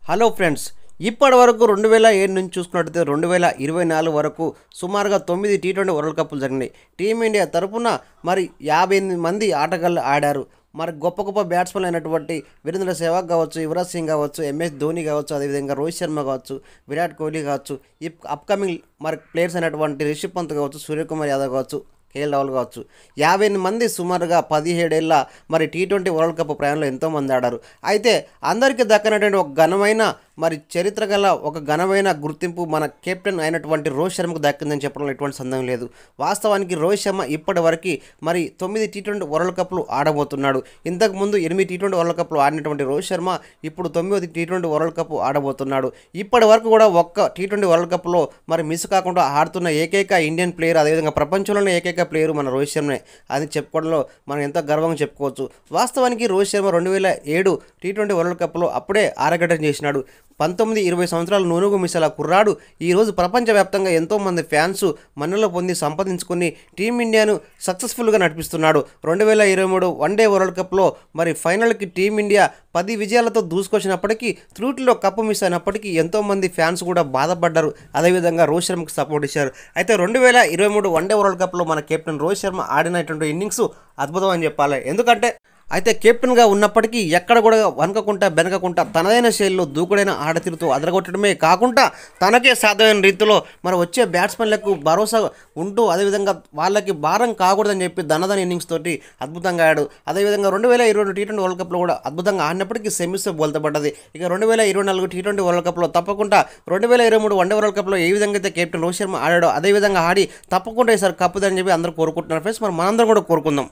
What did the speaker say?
Hello friends, ఇప్పటి వరకు 2007 నుంచి చూసుకున్నట్టయితే 2024 వరకు సుమారుగా 9 టీ20 వరల్డ్ కప్లు జరిగినాయి. టీమిండియా తరపున మరి 58 మంది ఆటగాళ్ళు ఆడారు. మరి గొప్ప గొప్ప బ్యాట్స్మెన్ అయినటువంటి వీరేంద్ర సెహ్వాగ్ కావచ్చు, యువరాజ్ సింగ్ కావచ్చు, ఎంఎస్ ధోని కావచ్చు, అదేవిధంగా రోహిత్ శర్మ కావచ్చు, విరాట్ కోహ్లీ కావచ్చు, ఈ అప్కమింగ్ మరి ప్లేయర్స్ అయినటువంటి రిషబ్ పంత్ కావచ్చు, సూర్యకుమార్ యాదవ్ కావచ్చు, కేఎల్ రాహుల్ కావచ్చు, 58 మంది సుమారుగా 17 ఏళ్ల మరి టీ20 వరల్డ్ కప్ ప్రయాణంలో ఎంతోమంది ఆడారు. అయితే అందరికీ దక్కనటువంటి ఒక ఘనమైన మరి చరిత్ర గల ఒక ఘనమైన గుర్తింపు మన కెప్టెన్ అయినటువంటి రోహిత్ శర్మకు దక్కిందని చెప్పడంలో ఎటువంటి సందేహం లేదు. వాస్తవానికి రోహిత్ శర్మ ఇప్పటి వరకు మరి 9 టీ20 వరల్డ్ కప్లు ఆడబోతున్నాడు. ఇంతకుముందు 8 టీ20 వరల్డ్ కప్లు ఆడినటువంటి రోహిత్ శర్మ ఇప్పుడు 9వ టీ20 వరల్డ్ కప్ ఆడబోతున్నాడు. ఇప్పటి వరకు కూడా ఒక్క టీ20 వరల్డ్ కప్లో మరి మిస్ కాకుండా ఆడుతున్న ఏకైక ఇండియన్ ప్లేయర్, అదేవిధంగా ప్రపంచంలోనే ఏకైక ప్లేయర్ మన రోహిత్ శర్మే అని చెప్పుకోవడంలో మనం ఎంతో గర్వంగా చెప్పుకోవచ్చు. వాస్తవానికి రోహిత్ శర్మ 2007 టీ20 వరల్డ్ కప్లో అప్పుడే ఆరగడ్డం చేసినాడు. 19-20 సంవత్సరాల నూనుగు మిసల కుర్రాడు ఈరోజు ప్రపంచవ్యాప్తంగా ఎంతోమంది ఫ్యాన్స్ మన్నలు పొంది సంపాదించుకుని టీమిండియాను సక్సెస్ఫుల్గా నడిపిస్తున్నాడు. 2023 వన్డే వరల్డ్ కప్లో మరి ఫైనల్కి టీమిండియా 10 విజయాలతో దూసుకొచ్చినప్పటికీ త్రూటిలో కప్పు మిస్ అయినప్పటికీ ఎంతోమంది ఫ్యాన్స్ కూడా బాధపడ్డారు. అదేవిధంగా రోహిత్ శర్మకు సపోర్ట్ ఇచ్చారు. అయితే 2023 వన్డే వరల్డ్ కప్లో మన కెప్టెన్ రోహిత్ శర్మ ఆడినటువంటి ఇన్నింగ్స్ అద్భుతం అని చెప్పాలి. ఎందుకంటే అయితే కెప్టెన్గా ఉన్నప్పటికీ ఎక్కడ కూడా వనకకుండా బెనకకుండా తనదైన శైలిలో దూకుడైన ఆడతీరుతో అదరగొట్టడమే కాకుండా తనకే సాధ్యమైన రీతిలో మరి వచ్చే బ్యాట్స్మెన్లకు భరోసా ఉంటూ అదేవిధంగా వాళ్ళకి భారం కాకూడదని చెప్పి ధనధన ఇన్నింగ్స్ తోటి అద్భుతంగా ఆడాడు. అదేవిధంగా 2022 టీ20 వరల్డ్ కప్లో కూడా అద్భుతంగా ఆడినప్పటికీ సెమీస్తో బోల్తపడ్డది. ఇక 2024 టీ20 వరల్డ్ కప్లో తప్పకుండా 2023 వన్డే వరల్డ్ కప్లో ఏ విధంగా అయితే కెప్టెన్ రోహిత్ శర్మ ఆడాడో అదేవిధంగా ఆడి తప్పకుండా ఈసారి కప్పుదని చెప్పి అందరూ కోరుకుంటున్నారు ఫ్రెండ్స్. మరి మనందరం కూడా కోరుకుందాం.